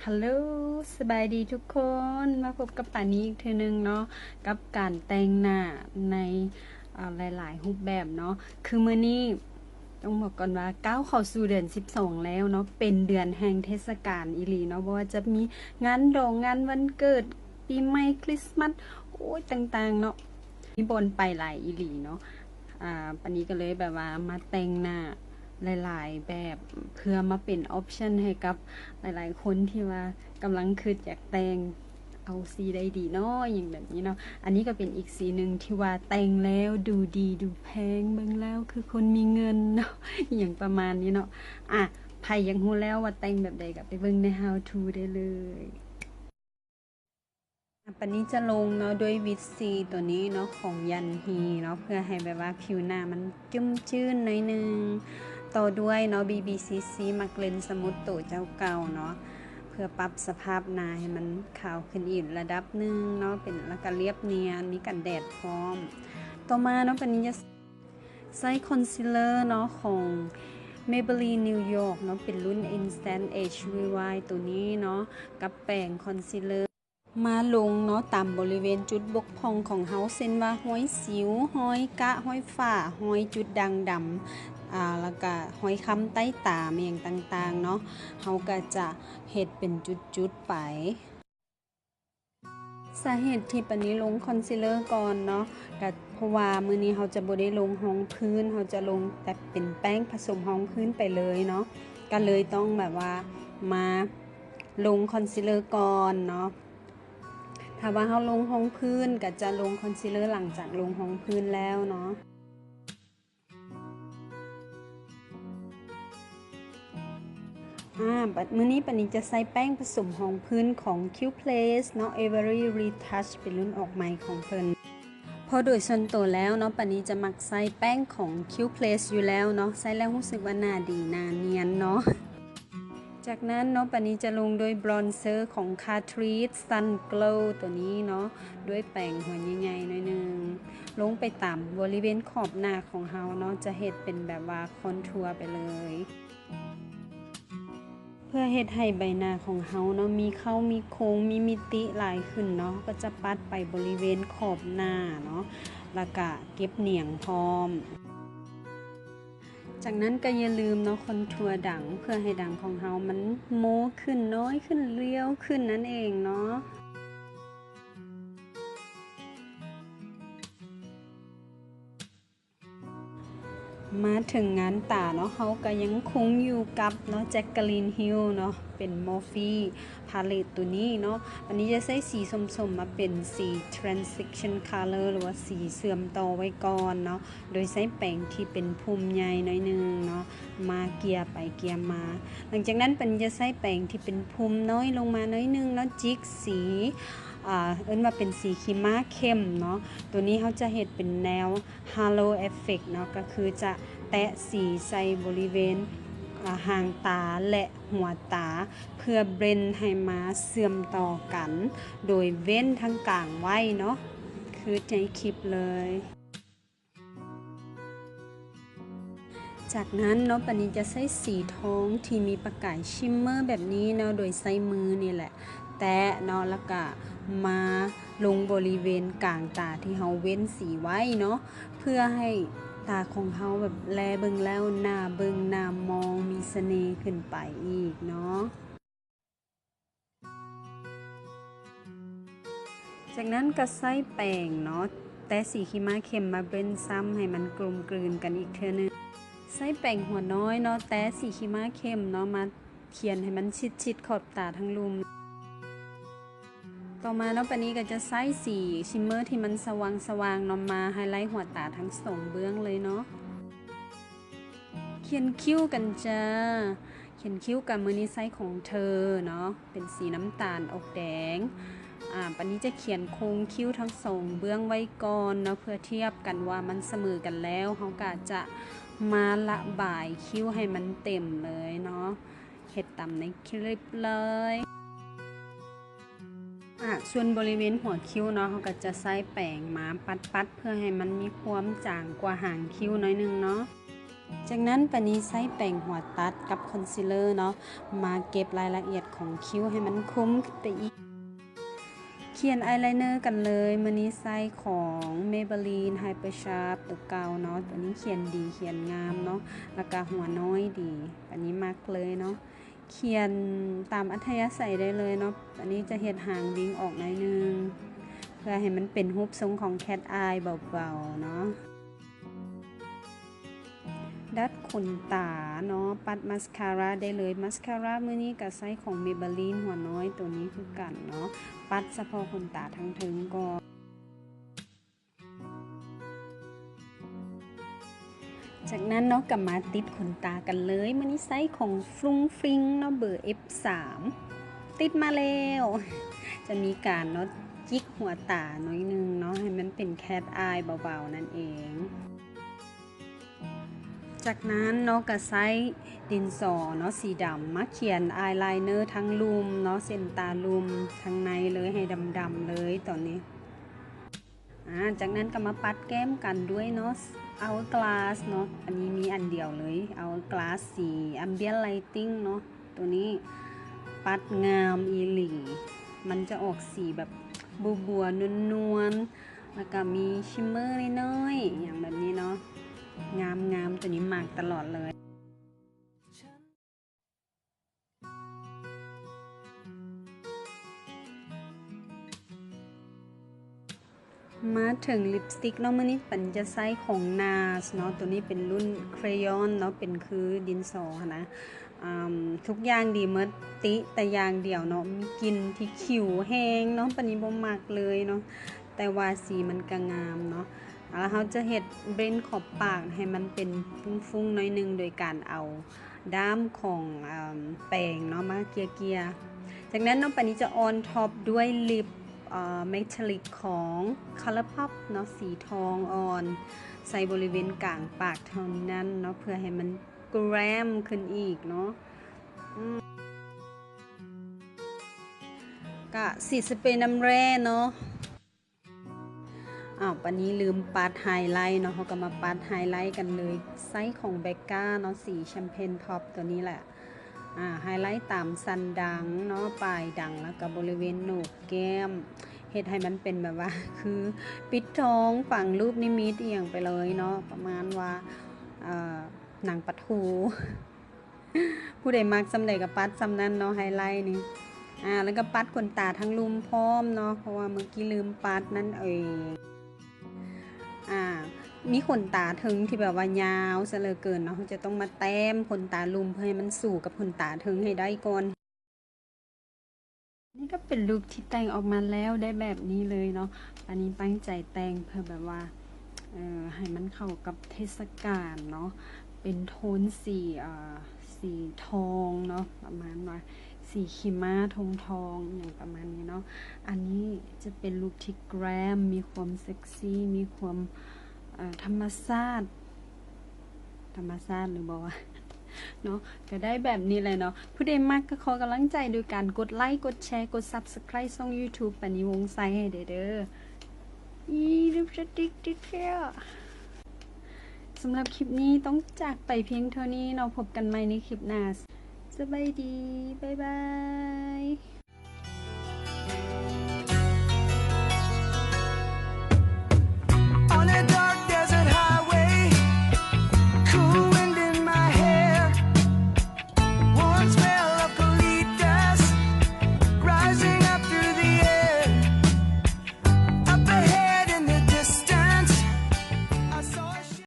ฮัลโหลสบายดีทุกคนมาพบกับป่านนี้อีกเทอนึงเนาะกับการแต่งหน้าในหลายๆรูปแบบเนาะคือมื้อนี้ต้องบอกก่อนว่าก้าวเข้าสู่เดือน12แล้วเนาะเป็นเดือนแห่งเทศกาลอีหลีเนาะบ่ว่าจะมีงานดองงานวันเกิดปีใหม่คริสต์มาสโอ้ยต่างๆเนาะมีบนไปหลายอีหลีเนาะปันนี้ก็เลยแบบว่ามาแต่งหน้าหลายๆแบบเพื่อมาเป็นออปชันให้กับหลายๆคนที่ว่ากำลังคิดอยากแต่งเอาสีใดดีเนาะอย่างแบบนี้เนาะอันนี้ก็เป็นอีกสีหนึ่งที่ว่าแต่งแล้วดูดีดูแพงเบิ่งแล้วคือคนมีเงินเนาะอย่างประมาณนี้เนาะไผยังรู้แล้วว่าแต่งแบบใดก็ไปเบิ่งใน how to ได้เลยปันนี้จะลงเนาะด้วยวิตซีตัวนี้เนาะของยันฮีเนาะเพื่อให้แบบว่าผิวหน้ามันจุ้มชื่นหน่อยนึงต่อด้วยเนาะ BBCC มาเกลนสมุดโตเจ้าเก่าเนาะเพื่อปรับสภาพหน้าให้มันขาวขึ้นอีกระดับหนึ่งเนาะเป็นแล้วก็เรียบเนียนมีกันแดดพร้อมต่อมาเนาะปันนี้จะใช้คอนซีลเลอร์เนาะของ Maybelline New York เนาะเป็นรุ่น Instant Age Rewind ตัวนี้เนาะกับแป้งคอนซีลเลอร์มาลงเนาะตามบริเวณจุดบกพร่องของเฮาเช่นว่าห้อยสิวห้อยกะห้อยฝ้าห้อยจุดด่างดำแล้วก็ห้อยค้ำใต้ตาเมียงต่างๆเนาะเฮาก็จะเฮ็ดเป็นจุดๆไปสาเหตุที่ปานนี้ลงคอนซีลเลอร์ก่อนเนาะก็เพราะว่ามื้อนี้เฮาจะบ่ได้ลงรองพื้นเฮาจะลงแต่เป็นแป้งผสมรองพื้นไปเลยเนาะก็เลยต้องแบบว่ามาลงคอนซีลเลอร์ก่อนเนาะถ้าว่าเฮาลงรองพื้นก็จะลงคอนซีลเลอร์หลังจากลงรองพื้นแล้วเนาะมื้อนี้ปานี้จะใช้แป้งผสมรองพื้นของ Q Place เนาะ Every Retouch เป็นรุ่นออกใหม่ของเพิ่นพอโดยส่วนตัวแล้วเนาะปานี้จะมักใช้แป้งของ Q Place อยู่แล้วเนาะใช้แล้วรู้สึกว่าหน้าดีหน้าเนียนเนาะจากนั้นเนาะปานี้จะลงด้วยบรอนเซอร์ของ Catrice Sun Glow ตัวนี้เนาะด้วยแป้งหัวใหญ่ๆหน่อยนึงลงไปตามบริเวณขอบหน้าของเฮาเนาะจะเฮ็ดเป็นแบบว่าคอนทัวร์ไปเลยเพื่อเฮ็ดให้ใบหน้าของเฮาเนาะมีเข้ามีโค้งมีมิติหลายขึ้นเนาะก็จะปัดไปบริเวณขอบหน้าเนาะแล้วก็เก็บเหนียงพร้อมจากนั้นก็อย่าลืมเนาะคอนทัวร์ดังเพื่อให้ดังของเฮามันโม้ขึ้นน้อยขึ้นเรียวขึ้นนั่นเองเนาะ มาถึงงานตาเนาะเขาก็ยังคงอยู่กับเนาะแจ็คกะลีนฮิลเนาะเป็นมอร์ฟีพาเลตตัวนี้เนาะอันนี้จะใช้สีส้มๆมาเป็นสี transition color หรือว่าสีเสื่อมต่อไว้ก่อนเนาะโดยใช้แป้งที่เป็นพุ่มใหญ่หน่อยนึงเนาะมาเกียร์ไปเกียร์มาหลังจากนั้นเป็นจะใช้แป้งที่เป็นพุ่มน้อยลงมาน้อยนึงแล้วจิกสีเอิ้นว่าเป็นสีขีม้าเข้มเนาะตัวนี้เขาจะเฮ็ดเป็นแนว halo effect เนาะก็คือจะแตะสีใส่บริเวณหางตาและหัวตาเพื่อเบรนให้มาเสื่อมต่อกันโดยเว้นทั้งกลางไว้เนาะคือในคลิปเลยจากนั้นเนาะปานี้จะใช้สีทองที่มีประกายชิมเมอร์แบบนี้เนาะโดยใช้มือนี่แหละแตะเนาะแล้วก็มาลงบริเวณกลางตาที่เฮาเว้นสีไว้เนาะเพื่อให้ตาของเฮาแบบแลเบิ่งแล้วหน้าเบิ่งหน้ามองมีเสน่ห์ขึ้นไปอีกเนาะจากนั้นก็ใช้แป้งเนาะแต่สีขีม้าเข้มมาเบรนซ้ำให้มันกลมกลืนกันอีกเทื่อนึง ใส่แป้งหัวน้อยเนาะแต่สีขีม้าเข้มเนาะมาเขียนให้มันชิดขอบตาทั้งรุมต่อมาเนาะปานนี้ก็จะใส่สีชิมเมอร์ที่มันสว่างเนาะมาไฮไลท์หัวตาทั้งสองเบื้องเลยเนาะเขียนคิ้วกันจ้าเขียนคิ้วกับมือนี้ไซส์ของเธอเนาะเป็นสีน้ำตาลออกแดงปันนี้จะเขียนโค้งคิ้วทั้งสองเบื้องไว้ก่อนเนาะเพื่อเทียบกันว่ามันเสมอกันแล้วเขาก็จะมาละบ่ายคิ้วให้มันเต็มเลยเนาะเฮ็ดตามในคลิปเลยส่วนบริเวณหัวคิ้วเนาะเขาก็จะใส่แป้งมาปัดเพื่อให้มันมีความจางกว่าหางคิ้วน้อยนึงเนาะ จากนั้นปานี้ใช้แป้งหัวตัดกับคอนซีลเลอร์เนาะมาเก็บรายละเอียดของคิ้วให้มันคุ้มขึ้นไปอีกเขียนอายไลเนอร์กันเลยมื้อนี้ใช้ของ Maybelline Hyper Sharp ตัวเก่าเนาะตัวนี้เขียนดีเขียนงามเนาะแล้วก็หัวน้อยดีอันนี้มักเลยเนาะเขียนตามอัธยาศัยได้เลยเนาะอันนี้จะเฮ็ดหางวิงออกหน่อยนึงเพื่อให้มันเป็นรูปทรงของ Cat Eye เบาๆเนาะดัดขนตาเนาะปัดมัสคาร่าได้เลยมัสคาร่ามื้อนี้ก็ใช้ของ Maybelline หัวน้อยตัวนี้คือกันเนาะปัดเฉพาะขนตาทั้งถึงก่อนจากนั้นเนาะก็มาติดขนตากันเลยมื้อนี้ใช้ของฟรุ้งฟริ้งเนาะเบอร์ F3 ติดมาแล้วจะมีการเนาะจิกหัวตาหน่อยนึงเนาะให้มันเป็นแคทอายเบาๆนั่นเองจากนั้นเนาะก็ใช้ดินสอเนาะสีดำมาเขียนอายไลเนอร์ทั้งลุมเนาะเส้นตาลุมทั้งในเลยให้ดำๆเลยตอนนี้จากนั้นก็มาปัดแก้มกันด้วยเนาะเอากลาสเนาะอันนี้มีอันเดียวเลยเอากลาสสีแอมเบียนไลติ้งเนาะตัวนี้ปัดงามอีหลีมันจะออกสีแบบบัวนวลๆแล้วก็มีชิมเมอร์น้อยๆอย่างแบบนี้เนาะงามตัวนี้มากตลอดเลยมาถึงลิปสติกเนาะมื้อนี้ปันจะใช้ของ NARS เนาะตัวนี้เป็นรุ่นเครยอนเนาะเป็นคือดินสอนะทุกอย่างดีหมดติแต่อย่างเดียวเนาะมีกลิ่นที่คิ้วแห้งเนาะปันนี้บ่มักเลยเนาะแต่ว่าสีมันก็งามเนาะแล้วเราจะเฮ็ดเบรนขอบปากให้มันเป็นฟุ้งๆหน่อยนึงโดยการเอาด้ามของแป้งเนาะมาเกียๆจากนั้นเนาะปันนี้จะออนท็อปด้วยลิปเมทัลลิกของ Colourpop เนาะสีทองอ่อนใส่บริเวณกลางปากเท่านั้นเนาะเพื่อให้มันแกรมขึ้นอีกเนาะก็สีสเปรย์น้ำแร่เนาะปันนี้ลืมปัดไฮไลท์เนาะเขาก็มาปัดไฮไลท์กันเลยไซส์ของเบกก้าเนาะสีแชมเปญท็อปตัวนี้แหละไฮไลท์ตามสันดังเนาะปลายดังแล้วก็บริเวณโหนกแก้มเฮ็ดให้มันเป็นแบบว่าคือปิดท้องฝั่งรูปนิมิตเอียงไปเลยเนาะประมาณว่าหนังปะทูผู้ใดมักสำใดกับปัดสำนั้นเนาะไฮไลท์นี่แล้วก็ปัดขนตาทั้งลุมพร้อมเนาะเพราะว่าเมื่อกี้ลืมปัดนั่นเองมีขนตาถึงที่แบบว่ายาวซะเหลือเกินเนาะจะต้องมาแต้มขนตาลุมเพื่อให้มันสู่กับขนตาถึงให้ได้ก่อนนี่ก็เป็นลุคที่แต่งออกมาแล้วได้แบบนี้เลยเนาะอันนี้ตั้งใจแต่งเพื่อแบบว่าให้มันเข้ากับเทศกาลเนาะเป็นโทนสีทองเนาะประมาณว่าสีขีม้าทองอย่างประมาณนี้เนาะอันนี้จะเป็นลุคที่แกรมมีความเซ็กซี่มีความธรรมชาติหรือบอกว่าเนาะก็ได้แบบนี้เลยเนาะผู้ใดมักก็ขอกำลังใจโดยการกดไลค์กดแชร์กด Subscribe ช่อง YouTube ปานิวงไซให้เด้อรูปสติ๊กติ๊กเจ้าสำหรับคลิปนี้ต้องจากไปเพียงเท่านี้เนาะพบกันใหม่ในคลิปหน้าสบายดีบ๊ายบาย